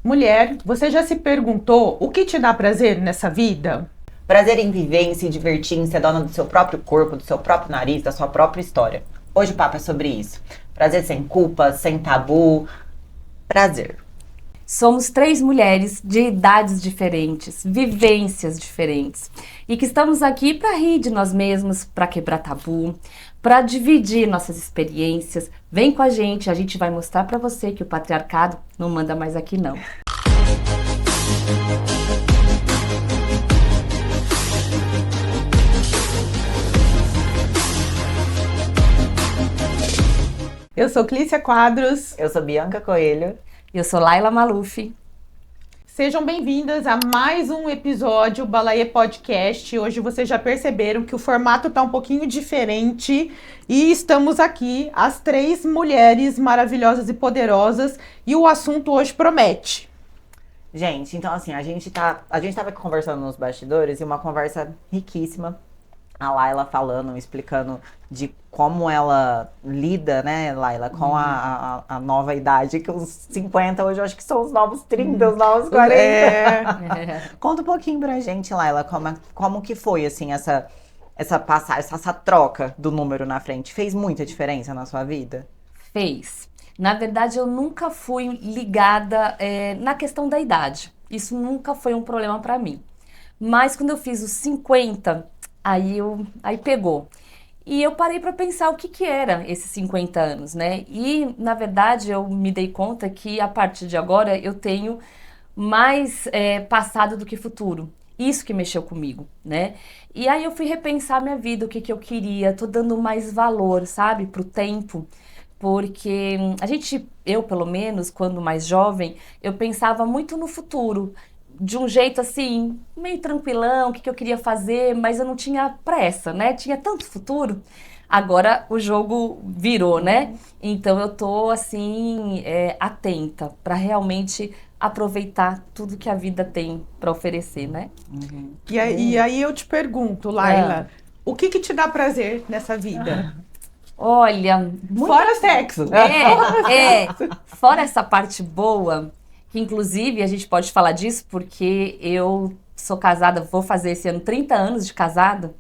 Mulher, você já se perguntou o que te dá prazer nessa vida? Prazer em viver, em se divertir, em ser dona do seu próprio corpo, do seu próprio nariz, da sua própria história. Hoje o papo é sobre isso. Prazer sem culpa, sem tabu. Prazer. Somos três mulheres de idades diferentes, vivências diferentes e que estamos aqui para rir de nós mesmas, para quebrar tabu, para dividir nossas experiências. Vem com a gente vai mostrar para você que o patriarcado não manda mais aqui não. Eu sou Clícia Quadros. Eu sou Bianca Coelho. Eu sou Laila Maluf. Sejam bem-vindas a mais um episódio Balaê Podcast. Hoje vocês já perceberam que o formato está um pouquinho diferente e estamos aqui, as três mulheres maravilhosas e poderosas, e o assunto hoje promete. Gente, então assim, a gente tava aqui conversando nos bastidores e uma conversa riquíssima. A Laila falando, explicando de como ela lida, né, Laila, com a nova idade, que os 50 hoje eu acho que são os novos 30, os novos 40. Conta um pouquinho pra gente, Laila, como que foi, assim, essa passagem, essa troca do número na frente. Fez muita diferença na sua vida? Fez. Na verdade, eu nunca fui ligada na questão da idade. Isso nunca foi um problema pra mim. Mas quando eu fiz os 50... Aí pegou. E eu parei para pensar o que era esses 50 anos, né? E, na verdade, eu me dei conta que, a partir de agora, eu tenho mais passado do que futuro. Isso que mexeu comigo, né? E aí eu fui repensar minha vida, o que eu queria. Tô dando mais valor, sabe, pro tempo. Porque eu pelo menos, quando mais jovem, eu pensava muito no futuro. De um jeito assim, meio tranquilão, o que eu queria fazer, mas eu não tinha pressa, né? Tinha tanto futuro. Agora o jogo virou, né? Então eu tô assim, atenta para realmente aproveitar tudo que a vida tem para oferecer, né? Uhum. E aí eu te pergunto, Laila, o que te dá prazer nessa vida? Olha... Fora sexo! Fora essa parte boa... Que inclusive a gente pode falar disso porque eu sou casada, vou fazer esse ano 30 anos de casada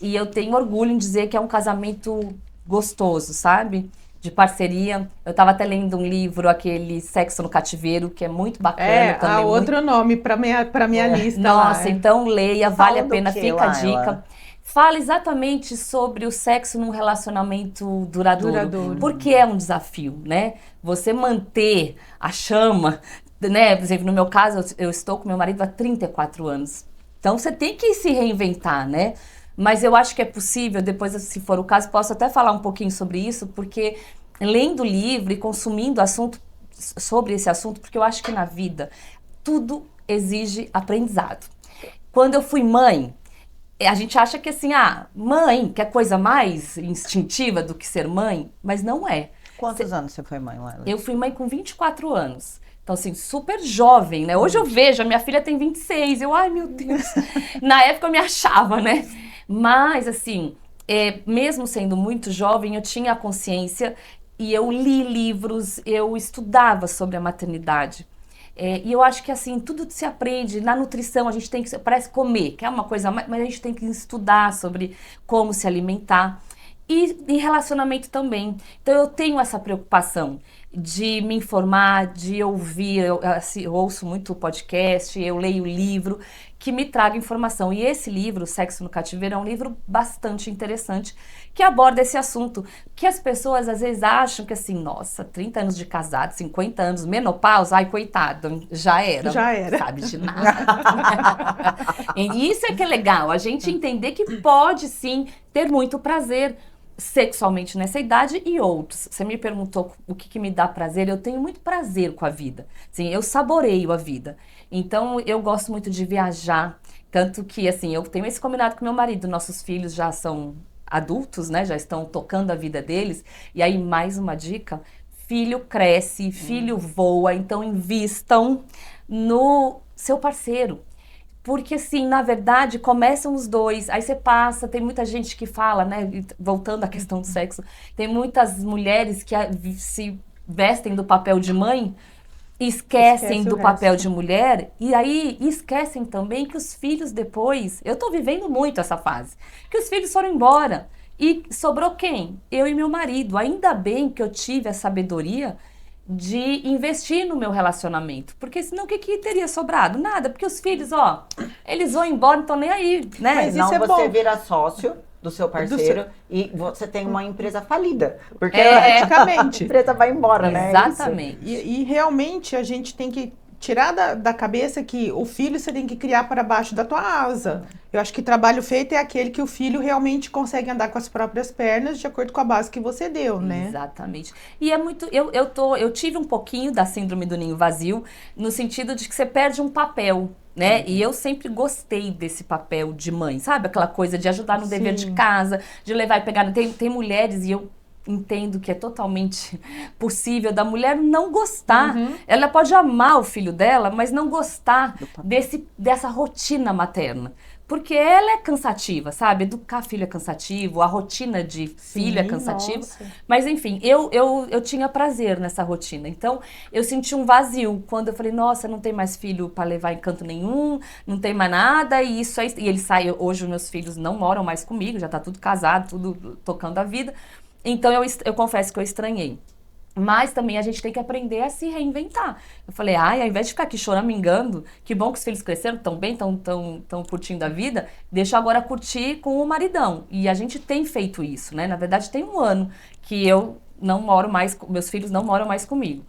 e eu tenho orgulho em dizer que é um casamento gostoso, sabe? De parceria. Eu estava até lendo um livro, aquele Sexo no Cativeiro, que é muito bacana também. Outro nome para minha lista. Nossa, lá, então leia, vale a pena, quê, fica a Laila? dica. Fala exatamente sobre o sexo num relacionamento duradouro. Porque é um desafio, né? Você manter a chama... Né? Por exemplo, no meu caso, eu estou com meu marido há 34 anos. Então, você tem que se reinventar, né? Mas eu acho que é possível, depois, se for o caso, posso até falar um pouquinho sobre isso, porque lendo o livro e consumindo sobre esse assunto, porque eu acho que na vida tudo exige aprendizado. Quando eu fui mãe, a gente acha que assim, mãe, que é coisa mais instintiva do que ser mãe, mas não é. Quantos anos você foi mãe, Laila? Eu fui mãe com 24 anos. Então, assim, super jovem, né? Hoje eu vejo, a minha filha tem 26. Ai, meu Deus. Na época eu me achava, né? Mas, assim, mesmo sendo muito jovem, eu tinha a consciência e eu li livros, eu estudava sobre a maternidade. E eu acho que, assim, tudo se aprende. Na nutrição, a gente tem que, parece comer, que é uma coisa, mas a gente tem que estudar sobre como se alimentar. E em relacionamento também. Então, eu tenho essa preocupação de me informar, de ouvir, eu ouço muito podcast, eu leio livro que me traga informação. E esse livro, Sexo no Cativeiro, é um livro bastante interessante que aborda esse assunto, que as pessoas às vezes acham que assim, nossa, 30 anos de casado, 50 anos, menopausa, ai, coitado, já era. Sabe de nada. E isso é que é legal, a gente entender que pode sim ter muito prazer sexualmente nessa idade e outros. Você me perguntou o que me dá prazer. Eu tenho muito prazer com a vida. Assim, eu saboreio a vida. Então, eu gosto muito de viajar. Tanto que, assim, eu tenho esse combinado com meu marido. Nossos filhos já são adultos, né? Já estão tocando a vida deles. E aí, mais uma dica. Filho cresce, filho voa. Então, invistam no seu parceiro. Porque, assim, na verdade, começam os dois, aí você passa, tem muita gente que fala, né, voltando à questão do sexo, tem muitas mulheres que se vestem do papel de mãe esquecem Esquece o do papel resto. de mulher e aí esquecem também que os filhos depois, eu tô vivendo muito essa fase, que os filhos foram embora e sobrou quem? Eu e meu marido. Ainda bem que eu tive a sabedoria de investir no meu relacionamento, porque senão o que que teria sobrado? Nada, porque os filhos, ó, eles vão embora, não estão nem aí, né? Mas Senão isso é você bom. vira sócio do seu parceiro e você tem uma empresa falida. Porque Praticamente. a empresa vai embora, né? É isso. Exatamente. E realmente a gente tem que tirar da cabeça que o filho você tem que criar para baixo da tua asa. Eu acho que trabalho feito é aquele que o filho realmente consegue andar com as próprias pernas de acordo com a base que você deu, né? Exatamente. E é muito. Eu tive um pouquinho da síndrome do ninho vazio, no sentido de que você perde um papel. Né? E eu sempre gostei desse papel de mãe, sabe? Aquela coisa de ajudar no dever de Sim. casa, de levar e pegar. Tem mulheres, e eu entendo que é totalmente possível da mulher não gostar. Ela pode amar o filho dela, mas não gostar dessa rotina materna. Porque ela é cansativa, sabe? Educar filho é cansativo, a rotina de filho é Sim, cansativa. nossa. Mas enfim, eu tinha prazer nessa rotina. Então, eu senti um vazio quando eu falei, nossa, não tem mais filho para levar em canto nenhum, não tem mais nada, e isso aí. E ele sai, hoje os meus filhos não moram mais comigo, já tá tudo casado, tudo tocando a vida. Então, eu confesso que eu estranhei. Mas também a gente tem que aprender a se reinventar. Eu falei, ai, ao invés de ficar aqui choramingando, que bom que os filhos cresceram, tão bem, tão curtindo a vida, deixa eu agora curtir com o maridão. E a gente tem feito isso, né? Na verdade, tem um ano que eu não moro mais, meus filhos não moram mais comigo.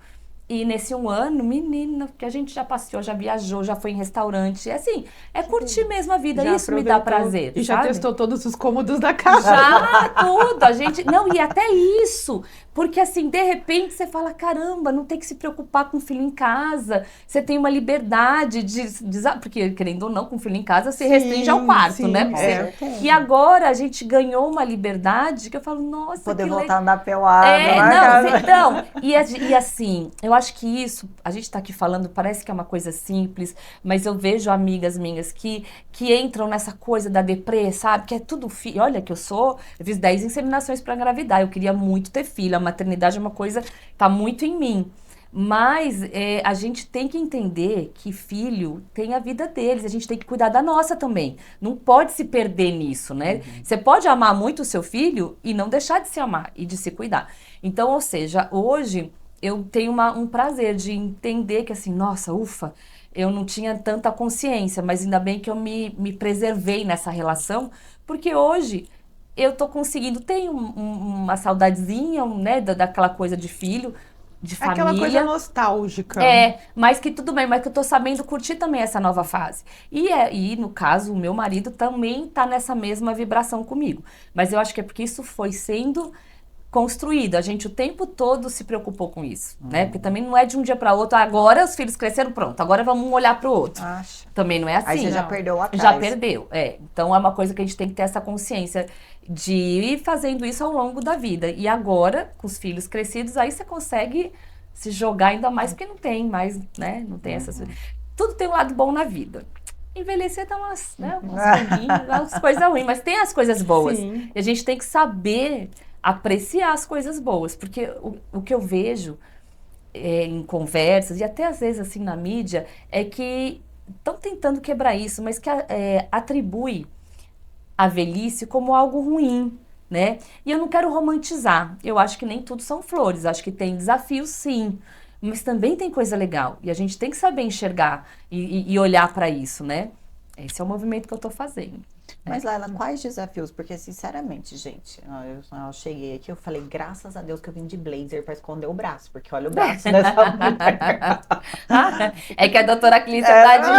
E nesse um ano, menina, que a gente já passeou, já viajou, já foi em restaurante. É assim, é curtir mesmo a vida. Já Isso me dá aproveitou prazer, e já sabe? testou todos os cômodos da casa. Já, tudo. A gente. Não, e até isso. Porque, assim, de repente você fala: caramba, não tem que se preocupar com o filho em casa. Você tem uma liberdade porque, querendo ou não, com o filho em casa, você Sim, restringe ao quarto, sim, né? Com Você- certeza. E agora a gente ganhou uma liberdade que eu falo: nossa, Poder que voltar a andar pelado. é, na não, casa. então, e assim, eu acho que isso, a gente tá aqui falando, parece que é uma coisa simples, mas eu vejo amigas minhas que entram nessa coisa da deprê, sabe? Que é tudo filho. Olha que eu fiz 10 inseminações para engravidar, eu queria muito ter filho, a maternidade é uma coisa, tá muito em mim. Mas a gente tem que entender que filho tem a vida deles, a gente tem que cuidar da nossa também. Não pode se perder nisso, né? Você pode amar muito o seu filho e não deixar de se amar e de se cuidar. Então, ou seja, hoje eu tenho um prazer de entender que assim, nossa, ufa, eu não tinha tanta consciência, mas ainda bem que eu me preservei nessa relação, porque hoje eu tô conseguindo, tenho uma saudadezinha, né, daquela coisa de filho, de Aquela coisa família. nostálgica. Mas que tudo bem, mas que eu tô sabendo curtir também essa nova fase. E no caso, o meu marido também tá nessa mesma vibração comigo. Mas eu acho que é porque isso foi sendo construído. A gente o tempo todo se preocupou com isso, né? Porque também não é de um dia para outro, agora os filhos cresceram, pronto, agora vamos um olhar para o outro. Acha. Também não é assim. Aí você já não. perdeu lá atrás. Já perdeu, é. Então é uma coisa que a gente tem que ter essa consciência de ir fazendo isso ao longo da vida. E agora, com os filhos crescidos, aí você consegue se jogar ainda mais, porque não tem mais, né? Não tem essas... Tudo tem um lado bom na vida. Envelhecer dá umas, né? Umas coisas ruins, mas tem as coisas boas. Sim. E a gente tem que saber apreciar as coisas boas, porque o que eu vejo em conversas, e até às vezes assim na mídia, é que estão tentando quebrar isso, mas que atribui a velhice como algo ruim, né? E eu não quero romantizar, eu acho que nem tudo são flores, acho que tem desafios sim, mas também tem coisa legal, e a gente tem que saber enxergar e olhar para isso, né? Esse é o movimento que eu tô fazendo. Mas, Laila, quais desafios? Porque, sinceramente, gente, eu cheguei aqui, eu falei, graças a Deus que eu vim de blazer pra esconder o braço, porque olha o braço dessa mulher. É que a doutora Clícia É, tá de... não,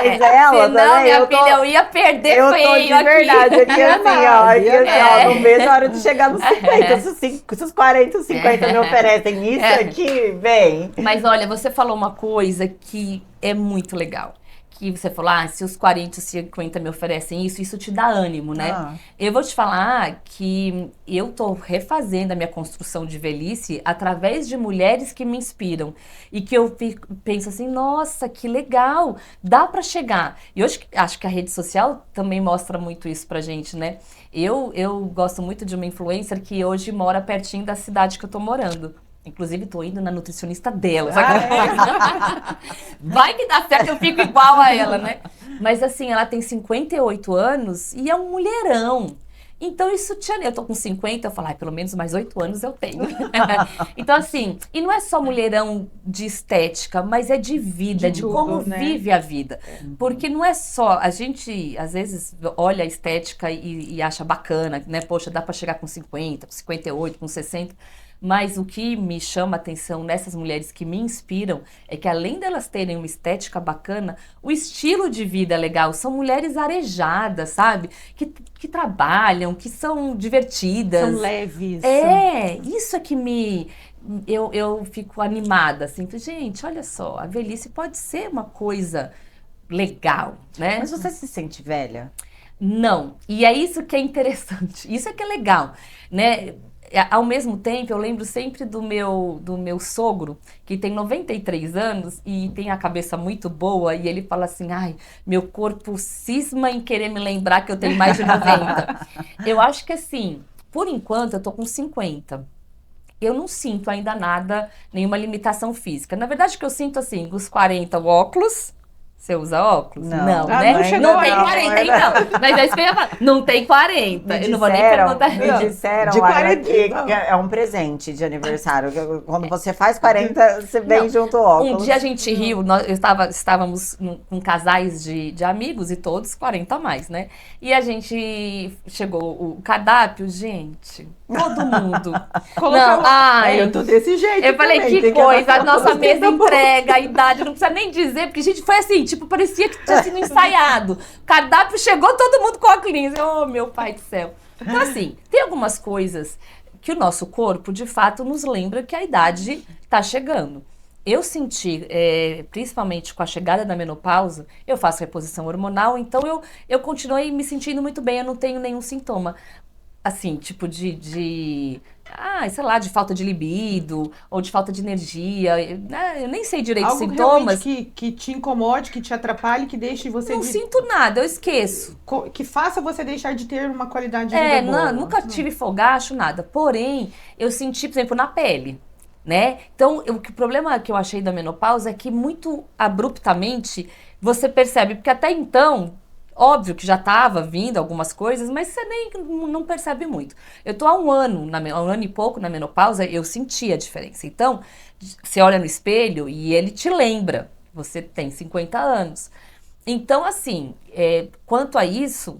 mas ela senão, também, minha eu tô- filha, eu ia perder Eu tô feio de aqui. verdade aqui, assim, ó. Aqui, assim, ó, não vejo a hora de chegar nos 50. É. Se os 40, os 50 me oferecem isso aqui, vem. Mas olha, você falou uma coisa que é muito legal. Que você falou, se os 40, os 50 me oferecem isso te dá ânimo, né? Ah. Eu vou te falar que eu tô refazendo a minha construção de velhice através de mulheres que me inspiram. E que eu penso assim, nossa, que legal, dá pra chegar. E hoje, acho que a rede social também mostra muito isso pra gente, né? Eu gosto muito de uma influencer que hoje mora pertinho da cidade que eu tô morando. Inclusive, tô indo na nutricionista dela. Vai que dá certo, eu fico igual a ela, né? Mas assim, ela tem 58 anos e é um mulherão. Então, isso tinha... Eu tô com 50, eu falo, pelo menos mais 8 anos eu tenho. Então, assim, e não é só mulherão de estética, mas é de vida, de tudo, como né? vive a vida. Porque não é só... A gente, às vezes, olha a estética e acha bacana, né? Poxa, dá pra chegar com 50, com 58, com 60... Mas o que me chama a atenção nessas mulheres que me inspiram é que, além delas terem uma estética bacana, o estilo de vida é legal. São mulheres arejadas, sabe? Que trabalham, que são divertidas. São leves. Isso é que eu fico animada, assim. Gente, olha só, a velhice pode ser uma coisa legal, né? Mas você se sente velha? Não. E é isso que é interessante. Isso é que é legal, né? Ao mesmo tempo, eu lembro sempre do meu sogro, que tem 93 anos e tem a cabeça muito boa, e ele fala assim, ai, meu corpo cisma em querer me lembrar que eu tenho mais de 90. Eu acho que assim, por enquanto, eu tô com 50. Eu não sinto ainda nada, nenhuma limitação física. Na verdade, o que eu sinto assim, os 40, o óculos... Você usa óculos? Não. Né? Não chegou Não tem aí. 40, então. Mas é isso que eu ia falar. Não tem 40. Eu não vou nem perguntar. Me disseram, De Laila, 40, que não. é um presente de aniversário. Quando você faz 40, você vem junto o óculos. Um dia a gente riu, estávamos com casais de amigos e todos 40 a mais, né? E a gente chegou, o cardápio, gente, todo mundo. Não, ai, eu tô desse jeito. eu falei, também, que tem coisa, a anotar nossa os mesa tempos. entrega, a idade, não precisa nem dizer, porque, gente, foi assim, tipo, parecia que tinha sido ensaiado. Cardápio chegou, todo mundo com óculos. Oh, meu pai do céu. Então, assim, tem algumas coisas que o nosso corpo, de fato, nos lembra que a idade está chegando. Eu senti, principalmente com a chegada da menopausa, eu faço reposição hormonal, então eu continuei me sentindo muito bem, eu não tenho nenhum sintoma. Assim, tipo sei lá, de falta de libido, ou de falta de energia, eu nem sei direito os Algo sintomas. realmente que te incomode, que te atrapalhe, que deixe você... Não sinto nada, eu esqueço. Que faça você deixar de ter uma qualidade de vida boa. Nunca tive fogacho, nada. Porém, eu senti, por exemplo, na pele, né? Então, o problema que eu achei da menopausa é que muito abruptamente você percebe, porque até então... Óbvio que já estava vindo algumas coisas, mas você nem não percebe muito. Eu tô há um ano e pouco na menopausa, eu senti a diferença. Então, você olha no espelho e ele te lembra, você tem 50 anos. Então, assim, quanto a isso,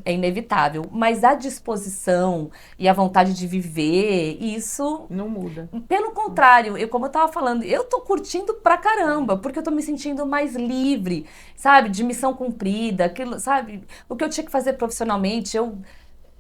é inevitável. Mas a disposição e a vontade de viver, isso... Não muda. Pelo contrário, como eu tava falando, eu tô curtindo pra caramba, porque eu tô me sentindo mais livre, sabe? De missão cumprida, aquilo, sabe? O que eu tinha que fazer profissionalmente, eu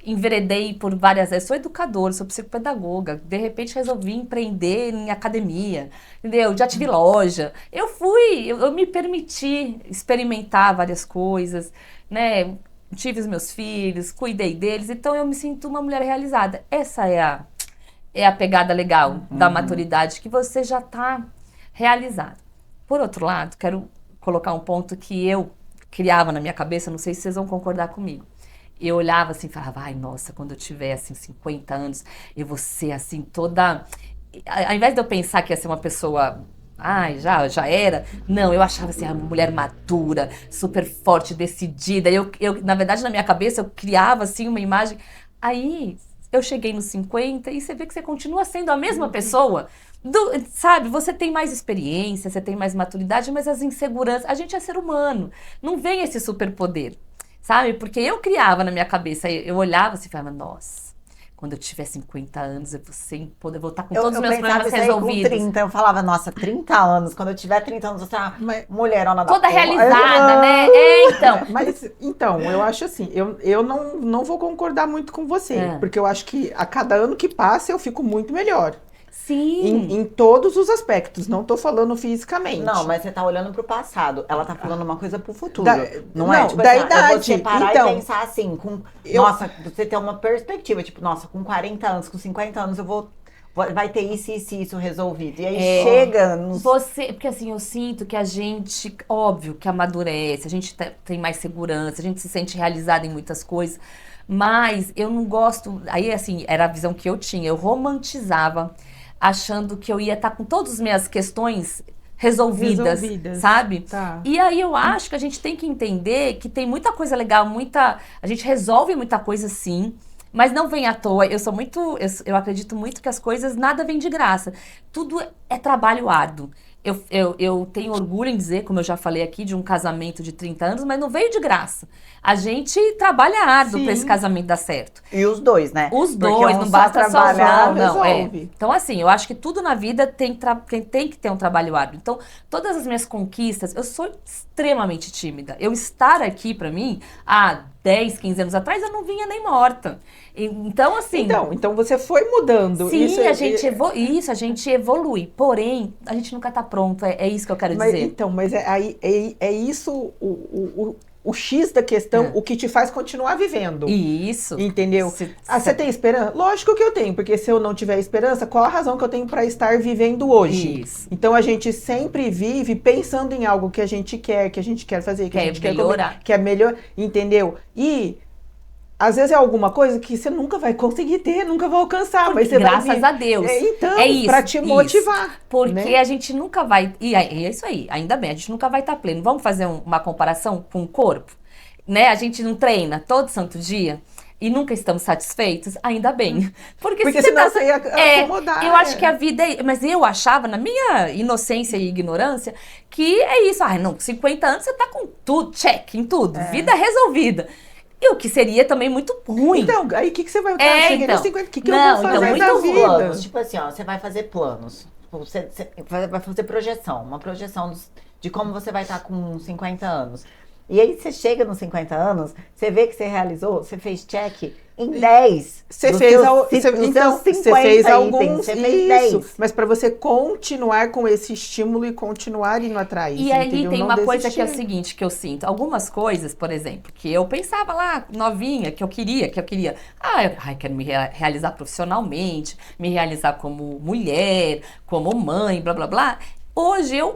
enveredei por várias vezes. Sou educadora, sou psicopedagoga, de repente resolvi empreender em academia, entendeu? Já tive loja. Eu me permiti experimentar várias coisas, né? Tive os meus filhos, cuidei deles, então eu me sinto uma mulher realizada. Essa é a pegada legal da maturidade, que você já está realizado. Por outro lado, quero colocar um ponto que eu criava na minha cabeça, não sei se vocês vão concordar comigo. Eu olhava assim e falava, ai, nossa, quando eu tiver, assim, 50 anos, eu vou ser, assim, toda... Ao invés de eu pensar que ia ser uma pessoa... Ai, já era. Não, eu achava assim, uma mulher madura, super forte, decidida. Eu, na verdade, na minha cabeça, eu criava, assim, uma imagem. Aí, eu cheguei nos 50 e você vê que você continua sendo a mesma pessoa. Sabe, você tem mais experiência, você tem mais maturidade, mas as inseguranças... A gente é ser humano, não vem esse superpoder, sabe? Porque eu criava na minha cabeça, eu olhava assim e falava, nossa... Quando eu tiver 50 anos, eu vou estar com todos os meus problemas resolvidos. Com 30, eu falava, nossa, 30 anos. Quando eu tiver 30 anos, eu vou estar mulherona da toda porra. realizada, né? Então. Mas, então, eu acho assim, eu não vou concordar muito com você. Porque eu acho que a cada ano que passa, eu fico muito melhor. Sim. Em todos os aspectos, não tô falando fisicamente. Não, mas você tá olhando pro passado. Ela tá falando uma coisa pro futuro. Não, é tipo da assim, idade. É você parar então, e pensar assim, nossa, você ter uma perspectiva, tipo, nossa, com 40 anos, com 50 anos vai ter isso resolvido. E aí chega nos... Porque assim, eu sinto que a gente, óbvio que amadurece, a gente tem mais segurança, a gente se sente realizada em muitas coisas, mas eu não gosto, aí assim, era a visão que eu tinha, eu romantizava achando que eu ia estar com todas as minhas questões resolvidas, sabe? Tá. E aí eu acho que a gente tem que entender que tem muita coisa legal, a gente resolve muita coisa sim, mas não vem à toa. Eu acredito muito que as coisas, nada vem de graça. Tudo é trabalho árduo. Eu tenho orgulho em dizer, como eu já falei aqui, de um casamento de 30 anos, mas não veio de graça. A gente trabalha árduo para esse casamento dar certo. E os dois, né? Os dois, não basta só um, não. Então, assim, eu acho que tudo na vida tem que ter um trabalho árduo. Então, todas as minhas conquistas, eu sou extremamente tímida. Eu estar aqui, para mim, há 10, 15 anos atrás, eu não vinha nem morta. Então, assim... Então você foi mudando. Sim, a gente evolui. Porém, a gente nunca tá pronto. É isso que eu quero dizer. Então, mas é isso o X da questão, o que te faz continuar vivendo. Isso. Entendeu? Você tem esperança? Lógico que eu tenho, porque se eu não tiver esperança, qual a razão que eu tenho para estar vivendo hoje? Isso. Então a gente sempre vive pensando em algo que a gente quer fazer, que a gente quer melhorar, entendeu? E às vezes é alguma coisa que você nunca vai conseguir ter, nunca vai alcançar, mas você graças a Deus. Então, é isso, pra te motivar. Porque né? a gente nunca vai... E é isso aí, ainda bem, a gente nunca vai estar pleno. Vamos fazer uma comparação com o corpo? Né? A gente não treina todo santo dia e nunca estamos satisfeitos? Ainda bem. Porque senão você ia acomodar. Eu acho que a vida mas eu achava, na minha inocência e ignorância, que é isso. Não, 50 anos você tá com tudo, check em tudo. Vida resolvida. E o que seria também muito ruim. Então, aí o que você vai cheguei nos 50, o que eu vou fazer na vida? Planos, tipo assim, ó, você vai fazer planos. Você vai fazer uma projeção de como você vai estar com 50 anos. E aí você chega nos 50 anos, você vê que você realizou, você fez check em 10. Você fez alguns, você fez 10. Mas para você continuar com esse estímulo e continuar indo atrás. E aí tem uma coisa que é o seguinte, que eu sinto. Algumas coisas, por exemplo, que eu pensava lá, novinha, que eu queria. Quero me realizar profissionalmente, me realizar como mulher, como mãe, blá, blá, blá. Hoje eu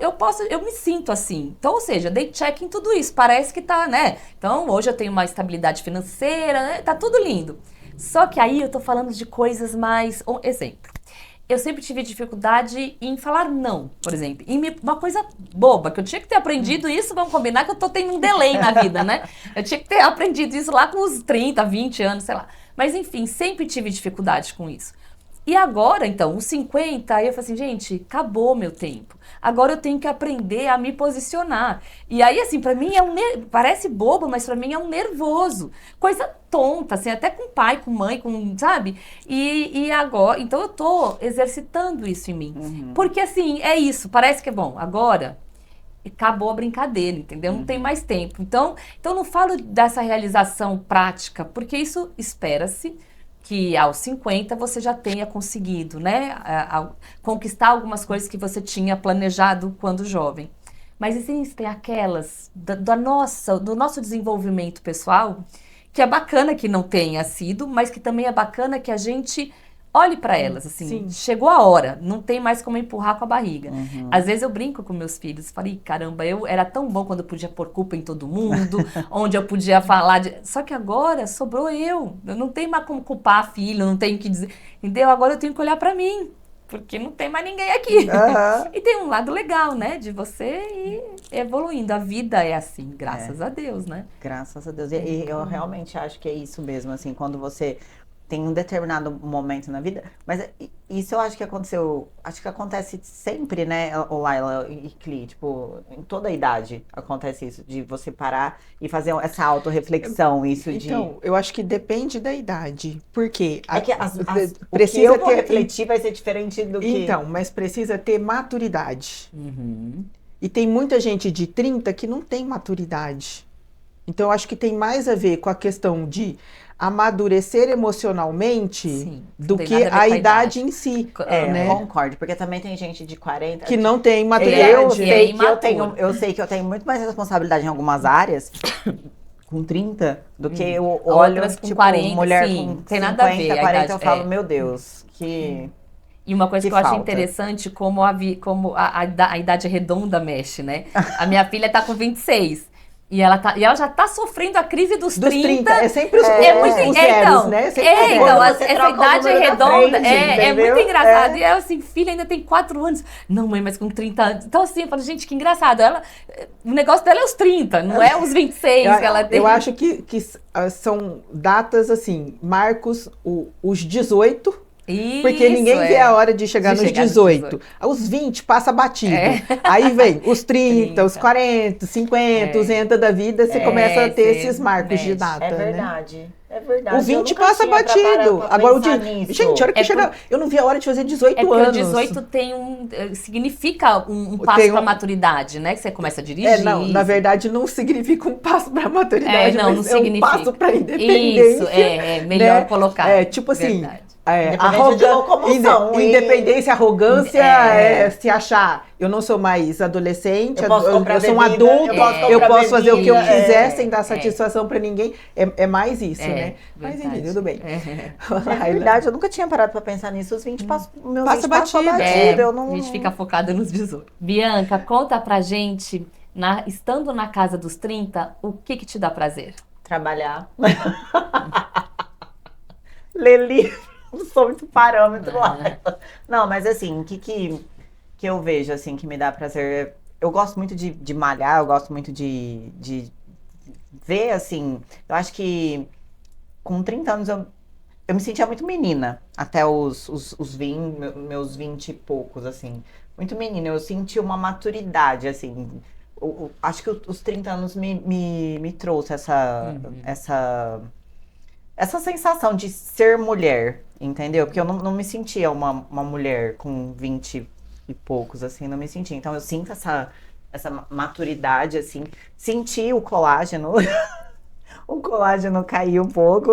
me sinto assim. Então, ou seja, dei check em tudo isso. Parece que tá, né? Então, hoje eu tenho uma estabilidade financeira, né? Tá tudo lindo. Só que aí eu tô falando de coisas mais... Exemplo. Eu sempre tive dificuldade em falar não, por exemplo. Uma coisa boba, que eu tinha que ter aprendido isso, vamos combinar que eu tô tendo um delay na vida, né? Eu tinha que ter aprendido isso lá com uns 30, 20 anos, sei lá. Mas, enfim, sempre tive dificuldade com isso. E agora, então, os 50, aí eu falei assim, gente, acabou meu tempo. Agora eu tenho que aprender a me posicionar. E aí, assim, pra mim parece bobo, mas pra mim é um nervoso. Coisa tonta, assim, até com pai, com mãe, sabe? E agora, então eu tô exercitando isso em mim. Uhum. Porque, assim, é isso, parece que é bom. Agora, acabou a brincadeira, entendeu? Não tem mais tempo. Então eu não falo dessa realização prática, porque isso espera-se que aos 50 você já tenha conseguido, né, conquistar algumas coisas que você tinha planejado quando jovem. Mas existem aquelas do nosso desenvolvimento pessoal, que é bacana que não tenha sido, mas que também é bacana que a gente olhe para elas, assim, sim. Chegou a hora, não tem mais como empurrar com a barriga. Uhum. Às vezes eu brinco com meus filhos, falei, caramba, eu era tão bom quando eu podia pôr culpa em todo mundo, onde eu podia falar só que agora sobrou eu não tenho mais como culpar a filha, não tenho que dizer, entendeu? Agora eu tenho que olhar para mim, porque não tem mais ninguém aqui. Uhum. E tem um lado legal, né, de você ir evoluindo. A vida é assim, graças a Deus, né? Graças a Deus. E eu realmente acho que é isso mesmo, assim, quando você tem um determinado momento na vida, mas isso eu acho que aconteceu, acho que acontece sempre, né, Laila e Cli, tipo, em toda a idade acontece isso, de você parar e fazer essa autorreflexão, Então, eu acho que depende da idade, porque... o que eu vou refletir vai ser diferente do que... Então, mas precisa ter maturidade. Uhum. E tem muita gente de 30 que não tem maturidade. Então, eu acho que tem mais a ver com a questão de amadurecer emocionalmente, sim, do que a idade em si. Né? Concordo, porque também tem gente de 40 que não tem maturidade. Eu sei que eu tenho muito mais responsabilidade em algumas áreas com 30 do que eu olho com tipo 40, mulher sim, com tem 50, nada a ver, 40, idade, eu falo, meu Deus, que... E uma coisa que eu acho interessante, como a idade redonda mexe, né? A minha filha tá com 26. E ela já tá sofrendo a crise dos 30. É sempre os Muito, zeros, né? Sempre então, Você essa troca o idade número da redonda frente, é entendeu? muito engraçado. E ela assim, filha, ainda tem 4 anos. Não, mãe, mas com 30 anos. Então, assim, eu falo, gente, que engraçado. O negócio dela é os 30, não é os 26 que ela tem. Eu acho que são datas, assim, marcos os 18. Porque ninguém vê a hora de chegar nos 18. Os 20 passa batido. Aí vem os 30, os 40, 50, os 60 da vida, você começa a ter esses marcos de data. É verdade. Né? É verdade. O 20 passa batido. Agora o dia. Gente, a hora que chega. Eu não vi a hora de fazer 18 anos. O 18 tem significa um passo para a maturidade, né? Que você começa a dirigir. Não, na verdade, não significa um passo para a maturidade, não, mas não significa. Um passo para a independência. Isso, é melhor colocar. Tipo assim. Independência de locomoção. Independência, arrogância, se achar, eu não sou mais adolescente, eu sou um adulto, eu posso fazer o que eu quiser sem dar satisfação pra ninguém. É mais isso, né? Mas enfim, tudo bem. É verdade, eu nunca tinha parado pra pensar nisso. Os 20 passa batido. A gente fica focada nos 18. Bianca, conta pra gente, estando na casa dos 30, o que te dá prazer? Trabalhar. Ler livro. Não sou muito parâmetro lá. Não, mas assim, o que eu vejo, assim, que me dá prazer? Eu gosto muito de malhar, eu gosto muito de ver, assim, eu acho que com 30 anos eu me sentia muito menina, até meus 20 e poucos, assim. Muito menina, eu senti uma maturidade, assim. Acho que os 30 anos me trouxe essa sensação de ser mulher, entendeu? Porque eu não me sentia uma mulher com 20 e poucos, assim, não me sentia. Então eu sinto essa maturidade, assim. Senti o colágeno. O colágeno caiu um pouco.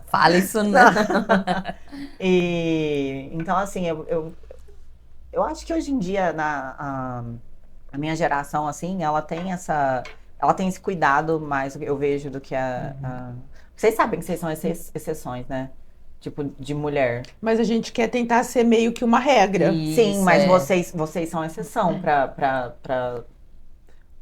Fala isso não. Então, assim, eu acho que hoje em dia, a minha geração, assim, ela tem esse cuidado mais, eu vejo, do que Vocês sabem que vocês são exceções, né? Tipo, de mulher. Mas a gente quer tentar ser meio que uma regra. Isso, sim, mas vocês são exceção pra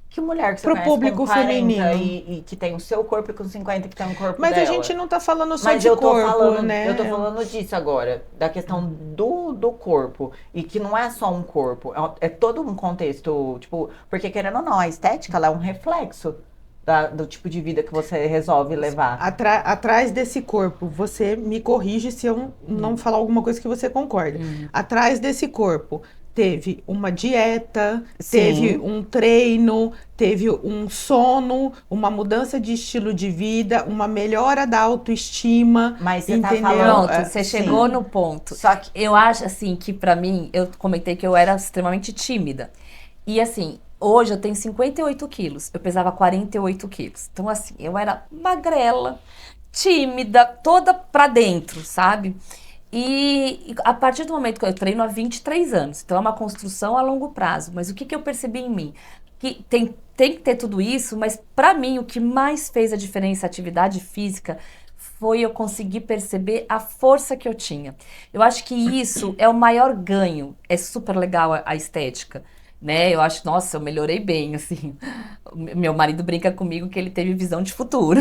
que mulher que você conhece público com 40 feminino. E que tem o seu corpo e com 50 que tem o corpo mas dela. A gente não tá falando só mas de corpo, né? Eu tô falando disso agora, da questão do corpo. E que não é só um corpo, é todo um contexto, tipo, porque querendo ou não, a estética, ela é um reflexo do tipo de vida que você resolve levar. Atrás desse corpo, você me corrige se eu não falar alguma coisa que você concorda. Atrás desse corpo, teve uma dieta, teve um treino, teve um sono, uma mudança de estilo de vida, uma melhora da autoestima. Mas você entendeu? tá falando... Pronto, você chegou no ponto. Só que eu acho, assim, que pra mim, eu comentei que eu era extremamente tímida. E, assim, hoje eu tenho 58 quilos, eu pesava 48 quilos. Então, assim, eu era magrela, tímida, toda pra dentro, sabe? E a partir do momento que eu treino há 23 anos, então é uma construção a longo prazo, mas o que eu percebi em mim? Que tem que ter tudo isso, mas para mim o que mais fez a diferença, a atividade física, foi eu conseguir perceber a força que eu tinha. Eu acho que isso é o maior ganho, é super legal a estética, né? Eu acho, nossa, eu melhorei bem, assim. Meu marido brinca comigo que ele teve visão de futuro.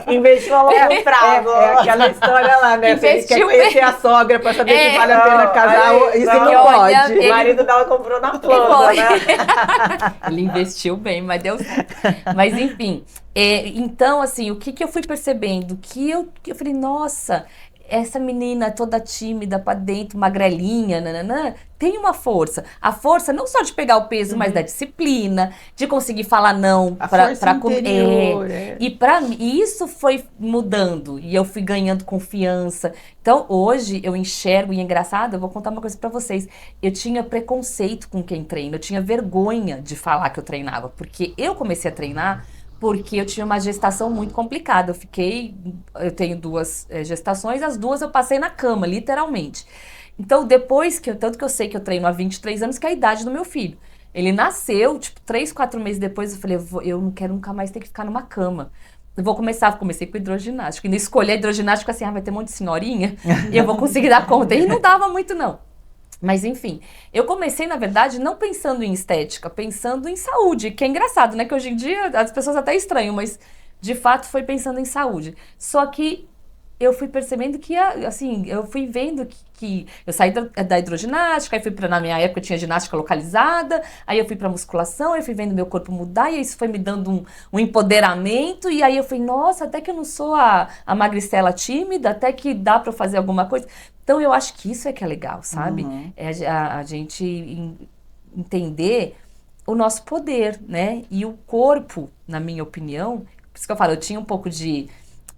Investiu a longo prazo. É aquela história lá, né? Investiu Você quer conhecer a sogra pra saber que vale a pena casar, isso não olha, pode. O marido dela comprou na planta, né? Ele investiu bem, mas deu certo. Mas enfim, então assim, o que eu fui percebendo? Que eu falei, nossa, essa menina toda tímida pra dentro, magrelinha, nananã, tem uma força. A força não só de pegar o peso, mas da disciplina, de conseguir falar não pra comer. E pra mim, isso foi mudando. E eu fui ganhando confiança. Então, hoje, eu enxergo, e é engraçado, eu vou contar uma coisa pra vocês. Eu tinha preconceito com quem treina. Eu tinha vergonha de falar que eu treinava. Porque eu comecei a treinar porque eu tinha uma gestação muito complicada. Eu tenho 2 gestações, as 2 eu passei na cama, literalmente. Então, tanto que eu sei que eu treino há 23 anos, que é a idade do meu filho. Ele nasceu, tipo, 3, 4 meses depois, eu falei, eu não quero nunca mais ter que ficar numa cama. Comecei com hidroginástica. Ainda escolhi a hidroginástica assim, vai ter um monte de senhorinha, e eu vou conseguir dar conta. E não dava muito, não. Mas enfim, eu comecei, na verdade, não pensando em estética, pensando em saúde, que é engraçado, né? Que hoje em dia as pessoas até estranham, mas de fato foi pensando em saúde. Só que eu fui percebendo que, assim, eu fui vendo que eu saí da hidroginástica, aí na minha época tinha ginástica localizada, aí eu fui pra musculação, aí eu fui vendo meu corpo mudar, e isso foi me dando um empoderamento, e aí eu falei, nossa, até que eu não sou a magricela tímida, até que dá pra eu fazer alguma coisa. Então eu acho que isso é que é legal, sabe? É a gente entender o nosso poder, né? E o corpo, na minha opinião, por isso que eu falo,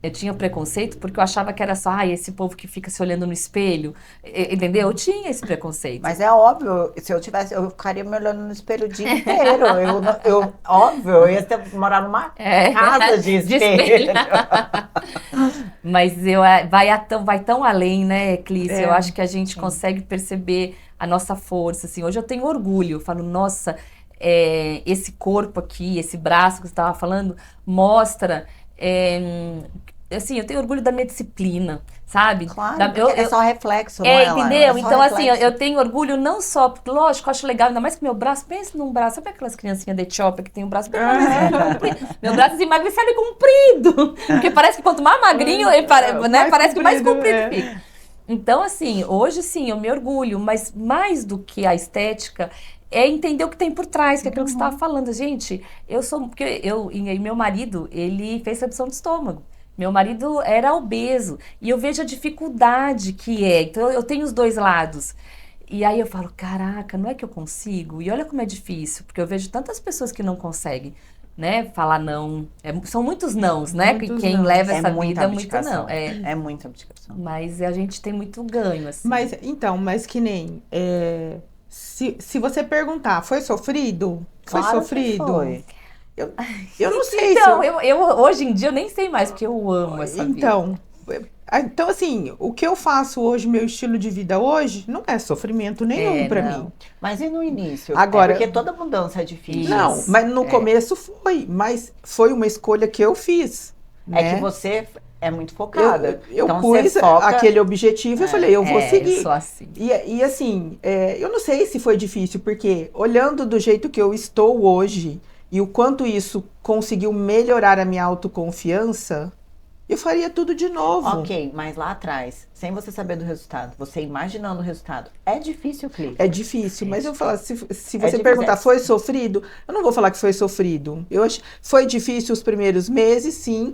eu tinha preconceito porque eu achava que era só, esse povo que fica se olhando no espelho, entendeu? Eu tinha esse preconceito. Mas é óbvio, se eu tivesse, eu ficaria me olhando no espelho o dia inteiro. Óbvio, eu ia morar numa casa de espelho. Mas vai tão além, né, Clícia? Eu acho que a gente consegue perceber a nossa força, assim. Hoje eu tenho orgulho, eu falo, nossa, esse corpo aqui, esse braço que você estava falando, mostra... assim, eu tenho orgulho da minha disciplina, sabe? Claro, é só reflexo, não é? Entendeu? Então, assim, eu tenho orgulho não só, porque, lógico, eu acho legal, ainda mais que meu braço, pensa num braço, sabe aquelas criancinhas da Etiópia que tem um braço bem comprido? Meu braço assim, emagrecido e comprido, porque parece que quanto mais magrinho, parece que mais comprido fica. Então, assim, hoje sim, eu me orgulho, mas mais do que a estética, é entender o que tem por trás, que é aquilo que você estava falando. Gente, meu marido, ele fez redução de estômago. Meu marido era obeso. E eu vejo a dificuldade que é. Então, eu tenho os dois lados. E aí eu falo, caraca, não é que eu consigo? E olha como é difícil, porque eu vejo tantas pessoas que não conseguem, né, falar não. São muitos nãos, né? Quem leva essa vida é muito não. É muita abdicação. Mas a gente tem muito ganho, assim. Mas que nem... Se você perguntar, foi sofrido? Foi Claro sofrido? Que foi. Eu não sei então, eu hoje em dia eu nem sei mais, porque eu amo essa vida. Então, assim, o que eu faço hoje, meu estilo de vida hoje, não é sofrimento nenhum pra mim. Mas e no início? Agora, porque toda mudança é difícil. Não, mas no começo foi. Mas foi uma escolha que eu fiz. É que você é muito focada. Eu pus aquele objetivo e falei, eu vou seguir. Eu sou assim. E assim, eu não sei se foi difícil, porque olhando do jeito que eu estou hoje e o quanto isso conseguiu melhorar a minha autoconfiança, eu faria tudo de novo. Ok, mas lá atrás, sem você saber do resultado, você imaginando o resultado, é difícil, Clícia? É difícil, mas eu vou falar, se você perguntar, foi sofrido? Eu não vou falar que foi sofrido. Foi difícil os primeiros meses, sim,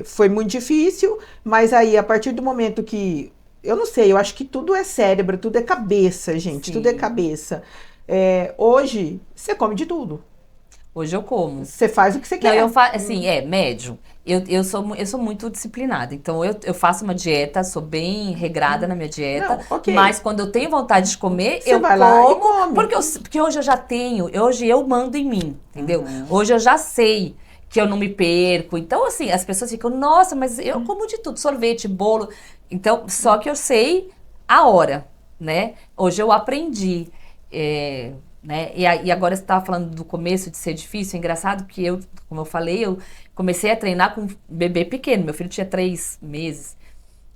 foi muito difícil, mas aí, a partir do momento que, eu não sei, eu acho que tudo é cérebro, tudo é cabeça, gente, tudo é cabeça. Hoje, você come de tudo. Hoje eu como. Você faz o que você quer. Não, eu faço, assim, médio. Eu sou muito disciplinada. Então, eu faço uma dieta, sou bem regrada na minha dieta. Não, okay. Mas quando eu tenho vontade de comer, você vai lá e come. Porque hoje eu já tenho, hoje eu mando em mim, entendeu? Hoje eu já sei que eu não me perco. Então, assim, as pessoas ficam, nossa, mas eu como de tudo, sorvete, bolo. Então, só que eu sei a hora, né? Hoje eu aprendi. Né? E agora você estava falando do começo de ser difícil, é engraçado que como eu falei, eu comecei a treinar com um bebê pequeno, meu filho tinha 3 meses.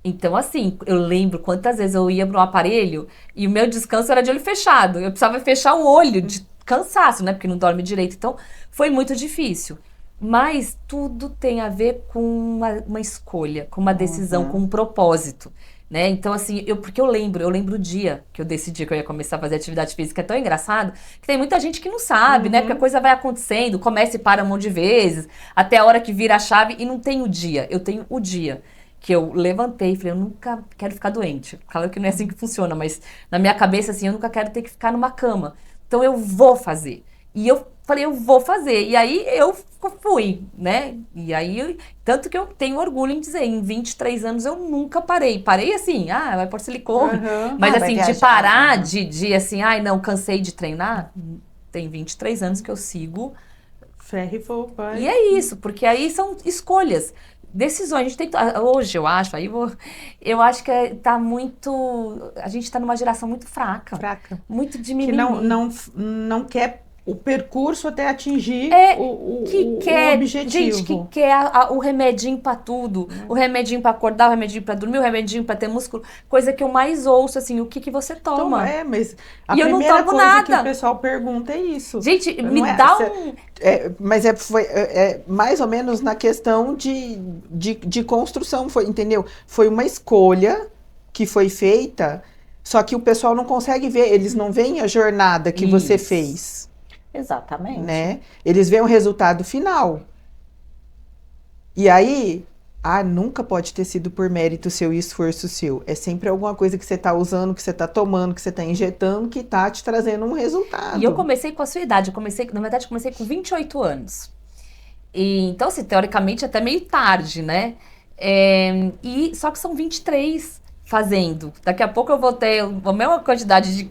Então, assim, eu lembro quantas vezes eu ia para um aparelho e o meu descanso era de olho fechado. Eu precisava fechar um olho de cansaço, né? Porque não dorme direito. Então, foi muito difícil. Mas tudo tem a ver com uma escolha, com uma decisão, com um propósito. Né? Então, assim, porque eu lembro o dia que eu decidi que eu ia começar a fazer atividade física. É tão engraçado que tem muita gente que não sabe, né? Porque a coisa vai acontecendo, começa e para um monte de vezes, até a hora que vira a chave e não tem o dia. Eu tenho o dia que eu levantei e falei, eu nunca quero ficar doente. Claro que não é assim que funciona, mas na minha cabeça, assim, eu nunca quero ter que ficar numa cama. Então, eu vou fazer. E eu falei, eu vou fazer. E aí, eu fui, né? E aí, tanto que eu tenho orgulho em dizer, em 23 anos eu nunca parei. Parei assim, vai pôr silicone. Mas assim, de parar, de assim, não, cansei de treinar. Tem 23 anos que eu sigo. Ferro e fogo, pai. E é isso, porque aí são escolhas. Decisões, a gente tem hoje eu acho, eu acho que tá muito, a gente tá numa geração muito fraca. Fraca. Muito diminuída. Que não quer o percurso até atingir o objetivo. Gente que quer o remedinho pra tudo, o remedinho pra acordar, o remedinho pra dormir, o remedinho pra ter músculo, coisa que eu mais ouço, assim, o que você toma? Mas a e eu não primeira tomo coisa nada. que o pessoal pergunta é isso. Gente, me dá Mas foi mais ou menos na questão de construção, entendeu? Foi uma escolha que foi feita, só que o pessoal não consegue ver, eles não veem a jornada que você fez. Exatamente. Né? Eles veem o resultado final. E aí, nunca pode ter sido por mérito seu e esforço seu. É sempre alguma coisa que você está usando, que você está tomando, que você está injetando, que está te trazendo um resultado. E eu comecei com a sua idade, na verdade, comecei com 28 anos. Então, assim, teoricamente, até meio tarde, né? Só que são 23 fazendo. Daqui a pouco eu vou ter a mesma quantidade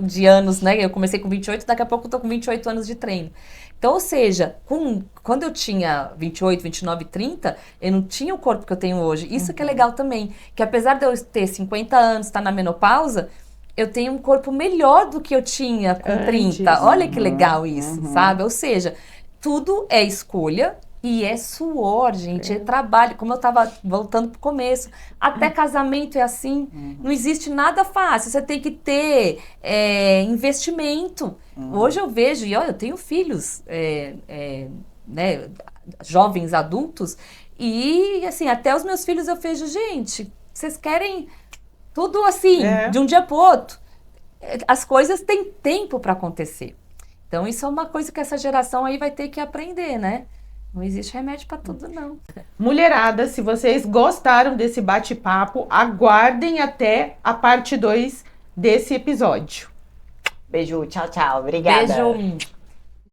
de anos, né? Eu comecei com 28, daqui a pouco eu tô com 28 anos de treino. Então, ou seja, quando eu tinha 28, 29, 30, eu não tinha o corpo que eu tenho hoje. Isso que é legal também, que apesar de eu ter 50 anos, estar na menopausa, eu tenho um corpo melhor do que eu tinha com 30. Olha que legal isso, sabe? Ou seja, tudo é escolha. E é suor, gente, é trabalho, como eu tava voltando pro começo. Até casamento é assim, não existe nada fácil, você tem que ter investimento. Hoje eu vejo, e olha, eu tenho filhos, né, jovens adultos, e assim, até os meus filhos eu vejo, gente, vocês querem tudo assim, de um dia pro outro. As coisas têm tempo para acontecer. Então isso é uma coisa que essa geração aí vai ter que aprender, né? Não existe remédio para tudo, não. Mulherada, se vocês gostaram desse bate-papo, aguardem até a parte 2 desse episódio. Beijo, tchau, tchau. Obrigada. Beijo.